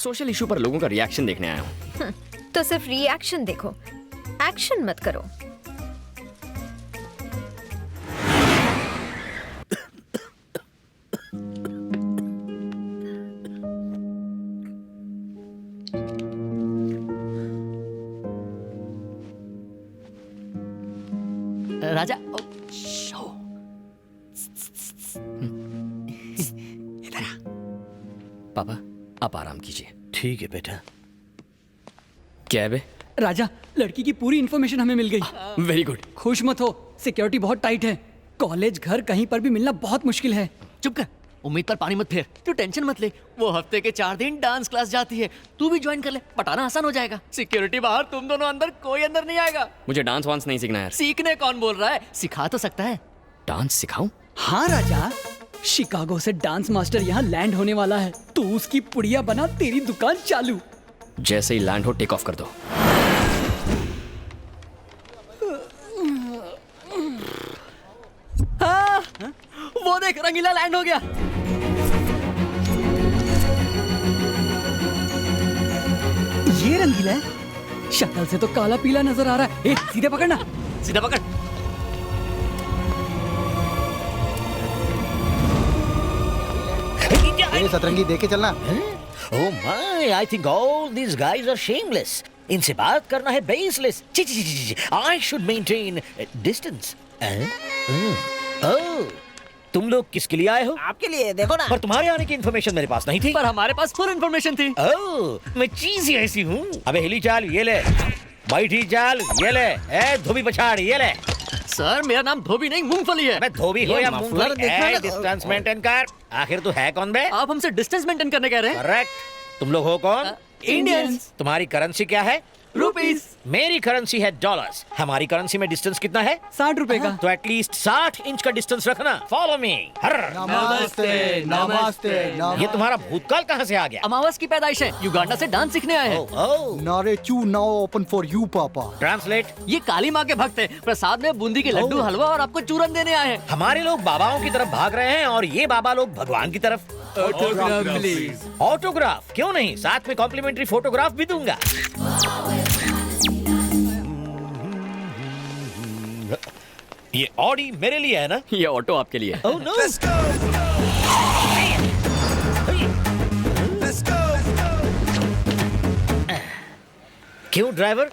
Social issue पर लोगों का रिएक्शन देखने आया हूँ। तो सिर्फ रिएक्शन देखो, एक्शन मत करो। राजा इधर आ। पापा आप आराम कीजिए। ठीक है बेटा। क्या है बे? राजा, लड़की की पूरी इन्फॉर्मेशन हमें मिल गई। Very good. खुश मत हो, सिक्योरिटी बहुत टाइट है। कॉलेज घर कहीं पर भी मिलना बहुत मुश्किल है। चुप कर, उम्मीद पर पानी मत फेर। तू टेंशन मत ले, वो हफ्ते के 4 दिन डांस क्लास जाती है, तू भी ज्वाइन कर ले, पटाना आसान हो जाएगा। सिक्योरिटी बाहर, तुम दोनों अंदर, कोई अंदर नहीं आएगा। मुझे डांस वांस नहीं सीखना है। सीखने कौन बोल रहा है, सिखा तो सकता है। डांस सिखाऊं? हाँ राजा, शिकागो से डांस मास्टर यहाँ लैंड होने वाला है। तू उसकी पुड़िया बना, तेरी दुकान चालू। जैसे ही लैंड हो टेक ऑफ कर दो। हाँ, वो देख, रंगीला लैंड हो गया। ये रंगीला है, शक्ल से तो काला पीला नजर आ रहा है। ए, सीधे पकड़ना। सीधा पकड़। ये सतरंगी देके चलना। Oh my, I think all these guys are shameless. इनसे बात करना है baseless. ची, I should maintain distance. Oh, तुम लोग किसके लिए आए हो? आपके लिए, देखो ना। पर तुम्हारे आने की इन्फॉर्मेशन मेरे पास नहीं थी। पर हमारे पास फुल इन्फॉर्मेशन थी। ओह, मैं चीज ही ऐसी हूँ। अबे हिली चाल, ये ले। बैठी चाल, ये ले। ए धोबी पछाड़, ये ले। सर, मेरा नाम धोबी नहीं, मूंगफली है। मैं धोबी हो या मफलर मूंगफली, देखना ना। डिस्टेंस मेंटेन कर। आखिर तू है कौन बे? आप हमसे डिस्टेंस मेंटेन करने कह रहे हैं? करेक्ट। तुम लोग हो कौन? इंडियंस। तुम्हारी करेंसी क्या है? रुपीस। मेरी करेंसी है डॉलर्स। हमारी करेंसी में डिस्टेंस कितना है? 60 रुपए का। तो एटलीस्ट 60 इंच का डिस्टेंस रखना। Follow me. नमस्ते नमस्ते ये तुम्हारा भूतकाल कहाँ से आ गया? अमावस की पैदाइश है, युगांडा से डांस सीखने आए हैं। ओह, नारे चू नाउ ओपन फॉर यू पापा। ट्रांसलेट। ये काली माँ के भक्त हैं, प्रसाद में बूंदी के लड्डू, हलवा और आपको चूरन देने आए हैं। हमारे लोग बाबाओं की तरफ भाग रहे हैं और ये बाबा लोग भगवान की तरफ। ऑटोग्राफ क्यों नहीं, साथ में कॉम्प्लीमेंट्री फोटोग्राफ भी दूंगा। ये ऑडी मेरे लिए है ना? ये ऑटो आपके लिए है। Oh no. क्यों ड्राइवर,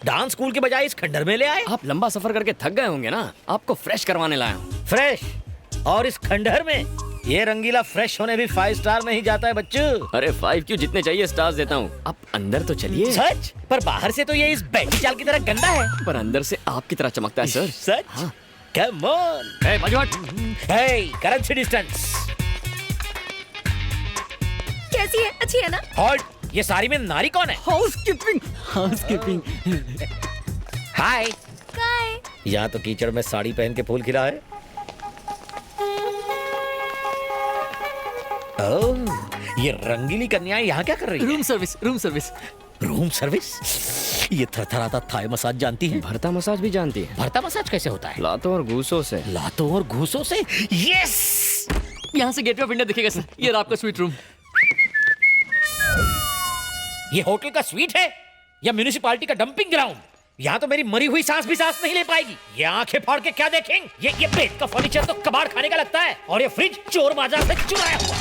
डांस स्कूल के बजाय इस खंडर में ले आए? आप लंबा सफर करके थक गए होंगे ना, आपको फ्रेश करवाने लाया हूं। फ्रेश? और इस खंडहर में? ये रंगीला फ्रेश होने भी 5 स्टार नहीं जाता है बच्चों। अरे 5 क्यों, जितने चाहिए स्टार्स देता हूँ। आप अंदर तो चलिए। सच? पर बाहर से तो ये इस बैठी चाल की तरह गंदा है। पर अंदर से आपकी तरह चमकता है सर। सच? हाँ। Come on. ए, बाजू हट। हे, करेंसी डिस्टेंस। कैसी है, अच्छी है ना? हॉल्ट, ये सारी में नारी कौन है? Housekeeping, housekeeping. हाय। काय? यहाँ तो कीचड़ में साड़ी पहन के फूल खिला है। ओह, ये रंगीली कन्याएं यहाँ क्या कर रही है? Room service, room service. Room service? ये थरथराता थाई मसाज जानती है? भरता मसाज भी जानती है। भरता मसाज कैसे होता है? लातों और घूसों से। लातों और घूसों से? यस। यहाँ से गेटवे ऑफ इंडिया दिखेगा सर। ये रहा आपका स्वीट रूम। ये होटल का स्वीट है या म्यूनिसिपालिटी का डंपिंग ग्राउंड? यहाँ तो मेरी मरी हुई सांस भी सांस नहीं ले पाएगी। ये आंखें फाड़ के क्या देखेंगे? ये बेड का फर्नीचर तो कबाड़ खाने का लगता है, और ये फ्रिज चोर बाजार से चुराया हुआ।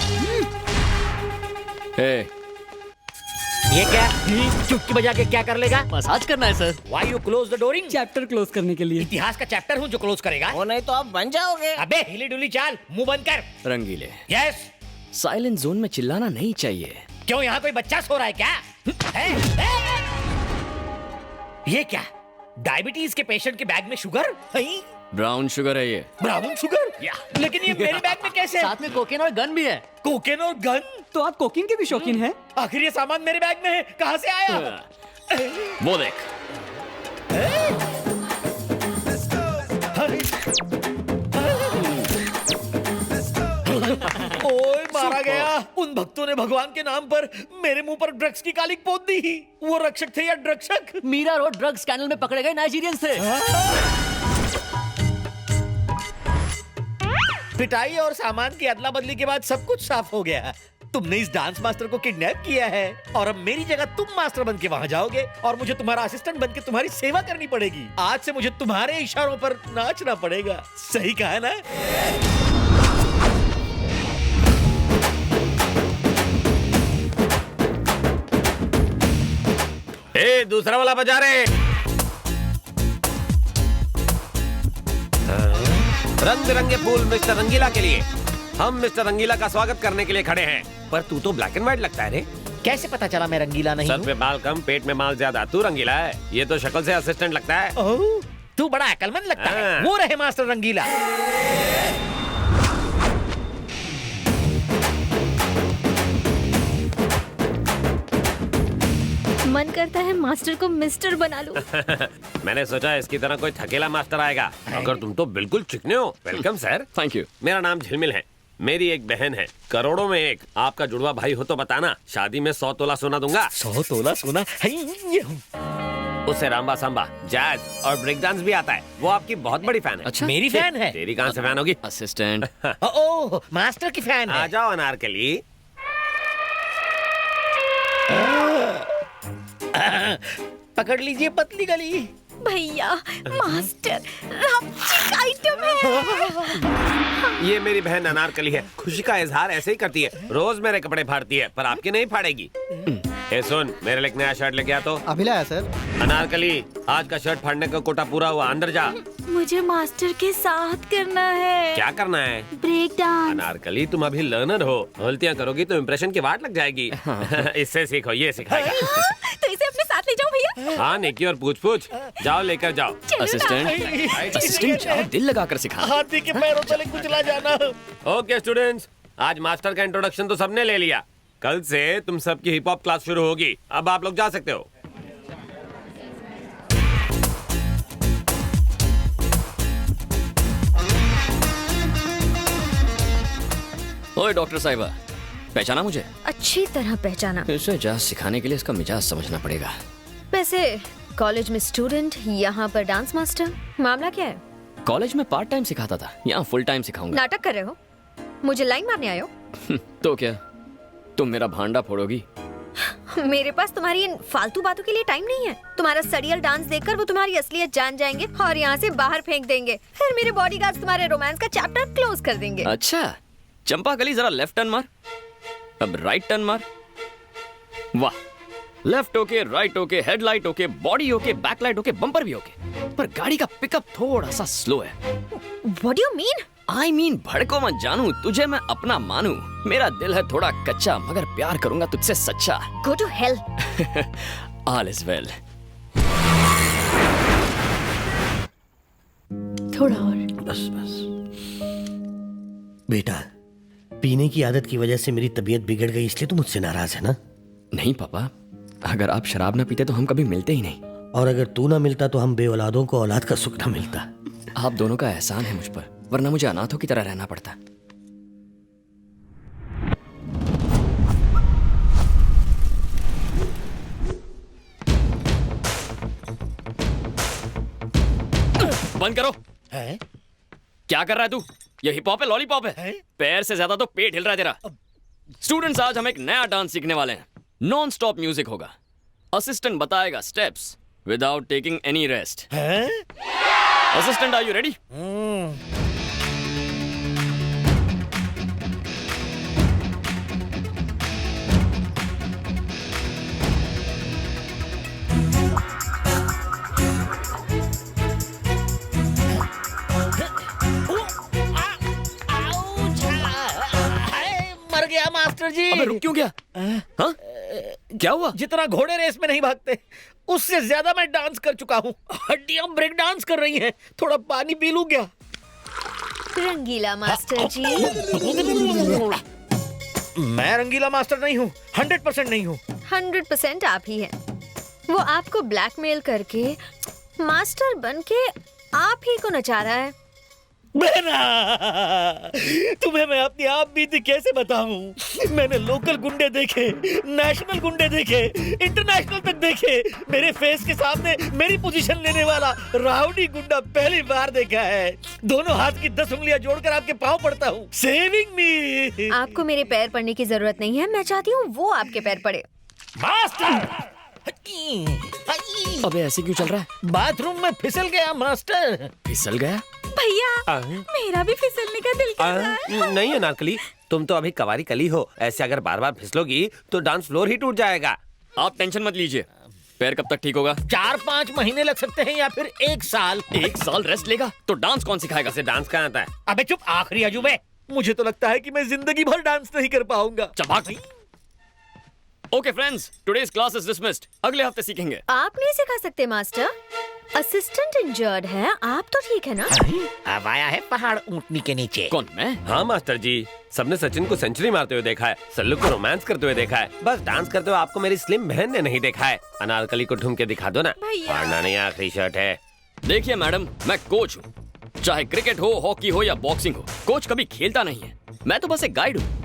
ए, ये क्या? चुटकी बजा के क्या कर लेगा? मसाज करना है sir. Why you close the dooring? Chapter close करने के लिए। इतिहास का चैप्टर हूँ जो क्लोज करेगा। वो नहीं तो आप बन जाओगे। अबे हिली डुली चाल, मुंह बंद कर। रंगीले, यस। साइलेंट जोन में चिल्लाना नहीं चाहिए। क्यों, यहाँ कोई बच्चा सो रहा है क्या? ये क्या? डायबिटीज के पेशेंट के बैग में शुगर? ब्राउन शुगर है ये। Brown sugar? लेकिन ये मेरे बैग में कैसे? साथ में कोकेन और गन भी है। कोकेन और गन? तो आप कोकिंग के भी शौकीन हैं? आखिर ये सामान मेरे बैग में है, कहाँ से आया? वो देख। ओए मारा गया। उन भक्तों ने भगवान के नाम पर मेरे मुंह पर ड्रग्स की कालिक पोत दी। वो रक्षक थे या ड्रग्सक? मीरा रोड ड्रग्स स्कैंडल में पकड़े गए नाइजीरियंस थे। पिटाई और सामान की अदला बदली के बाद सब कुछ साफ हो गया। तुमने इस डांस मास्टर को किडनैप किया है और अब मेरी जगह तुम मास्टर बन के वहाँ जाओगे और मुझे तुम्हारा असिस्टेंट बन के तुम्हारी सेवा करनी पड़ेगी। आज से मुझे तुम्हारे इशारों पर नाचना पड़ेगा। सही कहा है ना? दूसरा वाला बजा रहे। रंग बिरंगे फूल मिस्टर रंगीला के लिए। हम मिस्टर रंगीला का स्वागत करने के लिए खड़े हैं। पर तू तो ब्लैक एंड व्हाइट लगता है रे। कैसे पता चला मैं रंगीला नहीं सर पे बाल कम, पेट में माल ज्यादा। तू रंगीला है, ये तो शक्ल से असिस्टेंट लगता है। ओह, तू बड़ा अकलमंद लगता है। वो रहे मास्टर रंगीला। मन करता है मास्टर को मिस्टर बना लूं। मैंने सोचा इसकी तरह कोई थकेला मास्टर आएगा, अगर तुम तो बिल्कुल चिकने हो। Welcome sir. Thank you. मेरा नाम झिलमिल है। मेरी एक बहन है, करोड़ों में एक। आपका जुड़वा भाई हो तो बताना, शादी में 100 तोला सोना दूंगा। 100 तोला सोना? उसे रामबा सांबा, जैज और ब्रेक डांस भी आता है। वो आपकी बहुत बड़ी फैन है। अच्छा, मेरी फैन है? तेरी कहाँ से फैन होगी? असिस्टेंट। ओह, मास्टर की फैन है। आ जाओ अनारकली। पकड़ लीजिए पतली गली। भैया मास्टर चिक आइटम है। ये मेरी बहन अनारकली है। खुशी का इजहार ऐसे ही करती है, रोज मेरे कपड़े फाड़ती है, पर आपके नहीं फाड़ेगी। ए सुन, मेरे लिए एक नया शर्ट लेके आ तो। अभी लाया सर। अनारकली, आज का शर्ट फाड़ने का कोटा पूरा हुआ, अंदर जा। मुझे मास्टर के साथ करना है। क्या करना है? Break dance. अनारकली, तुम अभी लर्नर हो, गलतियाँ करोगी तो इम्प्रेशन की वाट लग जाएगी। इससे सीखो, ये सिखाएगा। तो इसे अपने साथ ले जाओ भैया। हाँ निकी, और पूछ पूछ जाओ, लेकर जाओ। असिस्टेंट जाओ, दिल लगाकर सिखा। हाथी के पैरों तले कुचला जाना। ओके स्टूडेंट्स, आज मास्टर का इंट्रोडक्शन तो सबने ले लिया। कल से तुम सबकी हिप हॉप क्लास शुरू होगी। अब आप लोग जा सकते हो। ओए डॉक्टर साहिबा, पहचाना मुझे? अच्छी तरह पहचाना। इसे जाज सिखाने के लिए इसका मिजाज समझना पड़ेगा। वैसे कॉलेज में स्टूडेंट, यहाँ पर डांस मास्टर, मामला क्या है? कॉलेज में पार्ट टाइम सिखाता था, यहाँ फुल टाइम सिखाऊंगा। नाटक कर रहे हो? मुझे लाइन मारने आए हो? तो क्या तुम मेरा भांडा फोड़ोगी? मेरे पास तुम्हारी इन फालतू बातों के लिए टाइम नहीं है। तुम्हारा सड़ियल डांस देखकर वो तुम्हारी असलियत जान जाएंगे और यहाँ से बाहर फेंक देंगे। फिर मेरे बॉडीगार्ड्स तुम्हारे रोमांस का चैप्टर क्लोज कर देंगे। अच्छा चंपा कली, जरा लेफ्ट टर्न मार, अब राइट टर्न मार। वाह, left okay, right okay, headlight okay, body okay, backlight okay, bumper भी ओके, पर गाड़ी का पिकअप थोड़ा सा स्लो है। What do you mean? I mean, भड़को मत जानू, तुझे मैं अपना मानू। मेरा दिल है थोड़ा कच्चा, मगर प्यार करूंगा तुझसे सच्चा। Go to hell. All is well. थोड़ा और। बस बस। बेटा, पीने की आदत की वजह से मेरी तबीयत बिगड़ गई, इसलिए तू मुझसे नाराज है ना? नहीं पापा, अगर आप शराब ना पीते तो हम कभी मिलते ही नहीं। और अगर तू ना मिलता तो हम बेऔलादों को औलाद का सुख ना मिलता। आप दोनों का एहसान है मुझ पर, वरना मुझे अनाथों की तरह रहना पड़ता। बंद करो। है? क्या कर रहा है तू? ये हिप हॉप है, लॉलीपॉप है? पैर से ज्यादा तो पेट हिल रहा है तेरा। स्टूडेंट्स, आज हम एक नया डांस सीखने वाले हैं। नॉन स्टॉप म्यूजिक होगा। असिस्टेंट बताएगा steps without taking any rest. Assistant, are you ready? मर गया मास्टर जी। अबे रुक क्यों गया? हाँ? क्या हुआ? जितना घोड़े रेस में नहीं भागते, उससे ज्यादा मैं डांस कर चुका हूँ। हड्डियां ब्रेक डांस कर रही हैं। थोड़ा पानी पी लूं क्या? रंगीला मास्टर जी। मैं रंगीला मास्टर नहीं हूँ, 100% नहीं हूँ। 100% आप ही हैं। वो आपको ब्लैकमेल करके मास्टर बन के आप ही को नचा रहा है। बहना, तुम्हें मैं अपनी आप बीती कैसे बताऊं? मैंने लोकल गुंडे देखे, नेशनल गुंडे देखे, इंटरनेशनल तक देखे। मेरे फेस के सामने मेरी पोजीशन लेने वाला राउडी गुंडा पहली बार देखा है। दोनों हाथ की 10 उंगलियां जोड़कर आपके पांव पड़ता हूँ। सेविंग मी। आपको मेरे पैर पड़ने की जरूरत नहीं है, मैं चाहती हूँ वो आपके पैर पड़े। मास्टर! अबे ऐसे क्यों चल रहा है? बाथरूम में फिसल गया मास्टर। फिसल गया? भैया, मेरा भी फिसलने का दिल कर रहा है। नहीं अनारकली, तुम तो अभी कवारी कली हो। ऐसे अगर बार बार फिसलोगी तो डांस फ्लोर ही टूट जाएगा। आप टेंशन मत लीजिए। पैर कब तक ठीक होगा? 4-5 महीने लग सकते हैं या फिर 1 साल। 1 साल रेस्ट लेगा तो डांस कौन सिखाएगा? इसे डांस कहाँ आता है? अबे चुप, आखिरी अजूबे। मुझे तो लगता है कि मैं जिंदगी भर डांस नहीं कर पाऊंगा। चबाक। Okay friends, today's class is dismissed. अगले हफ्ते सीखेंगे। आप नहीं सिखा सकते मास्टर, असिस्टेंट इंजर्ड है, आप तो ठीक है ना? अब आया है पहाड़ ऊंटनी के नीचे। कौन, मैं? हाँ मास्टर जी, सबने सचिन को सेंचुरी मारते हुए देखा है, सल्लू को रोमांस करते हुए देखा है, बस डांस करते हुए आपको मेरी स्लिम बहन ने नहीं देखा है। अनारकली को ढूंढ के दिखा दो ना। फाड़ना नहीं, आखिरी शर्ट है। देखिए मैडम, मैं कोच हूँ। चाहे क्रिकेट हो, हॉकी हो या बॉक्सिंग हो, कोच कभी खेलता नहीं है। मैं तो बस एक गाइड हूँ।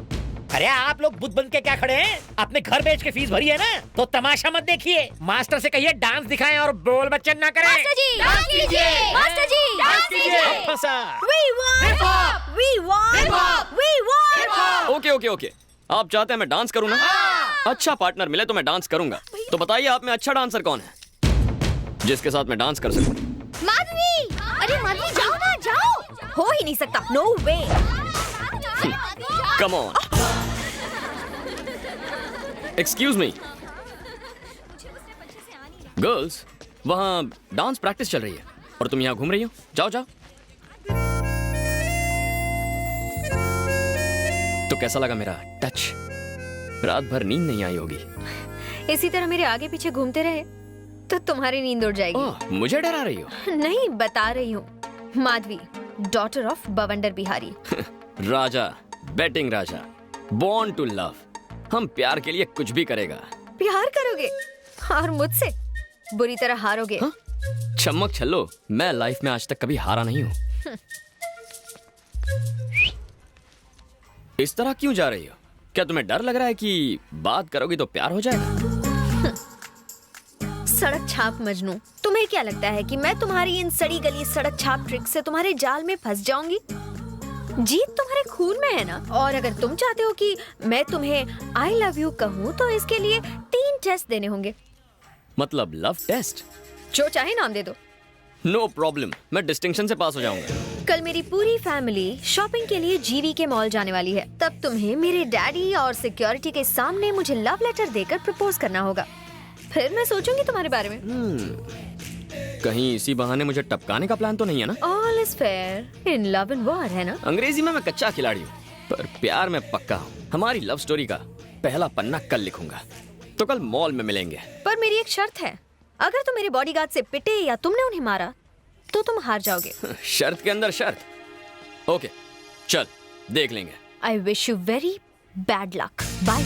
अरे आप लोग बुद्ध बन के क्या खड़े हैं? अपने घर बेच के फीस भरी है ना, तो तमाशा मत देखिए। मास्टर से कहिए डांस दिखाएं और बोल बच्चन ना करें। मास्टर जी, डांस कीजिए। मास्टर जी, डांस कीजिए। अब फंसा। We want, we want, we want। Okay okay okay, आप चाहते हैं मैं डांस करूँ ना? अच्छा पार्टनर मिले तो मैं डांस करूंगा। तो बताइए आप में अच्छा डांसर कौन है जिसके साथ मैं डांस कर सकूं? माधवी, अरे माधवी जाओ ना, जाओ। हो ही नहीं सकता, no way. Come on. Excuse me girls, वहां डांस प्रैक्टिस चल रही है और तुम यहाँ घूम रही हो। जाओ जाओ। तो कैसा लगा मेरा टच? रात भर नींद नहीं आई होगी। इसी तरह मेरे आगे पीछे घूमते रहे तो तुम्हारी नींद उड़ जाएगी। ओह, मुझे डरा रही हो? नहीं, बता रही हूँ। Madhavi, daughter of Bawandar Bihari. Raja, betting Raja, born to love. हम प्यार के लिए कुछ भी करेगा। प्यार करोगे और मुझसे बुरी तरह हारोगे। हाँ? चमक छल्लो, मैं लाइफ में आज तक कभी हारा नहीं हूँ। इस तरह क्यों जा रही हो? क्या तुम्हें डर लग रहा है कि बात करोगी तो प्यार हो जाएगा? सड़क छाप मजनू, तुम्हें क्या लगता है कि मैं तुम्हारी इन सड़ी गली सड़क छाप ट्रिक से तुम्हारे जाल में फंस जाऊंगी? जीत तुम्हारे खून में है ना। और अगर तुम चाहते हो कि मैं तुम्हें आई लव यू कहूँ तो इसके लिए 3 टेस्ट देने होंगे। मतलब लव टेस्ट? जो चाहे नाम दे दो। नो प्रॉब्लम, मैं डिस्टिंक्शन से पास हो जाऊंगा। कल मेरी पूरी फैमिली शॉपिंग के लिए जीवी के मॉल जाने वाली है। तब तुम्हें मेरे डैडी और सिक्योरिटी के सामने मुझे लव लेटर देकर प्रपोज करना होगा। फिर मैं सोचूंगी तुम्हारे बारे में। कहीं इसी बहाने मुझे टपकाने का प्लान तो नहीं है ना? All is fair in love and war, है ना? अंग्रेजी में मैं कच्चा खिलाड़ी हूँ, पर प्यार में पक्का हूँ। हमारी लव स्टोरी का पहला पन्ना कल लिखूंगा, तो कल मॉल में मिलेंगे। पर मेरी एक शर्त है, अगर तुम मेरे बॉडीगार्ड से पिटे या तुमने उन्हें मारा तो तुम हार जाओगे। शर्त के अंदर शर्त। ओके, चल देख लेंगे। I wish you very bad luck. Bye.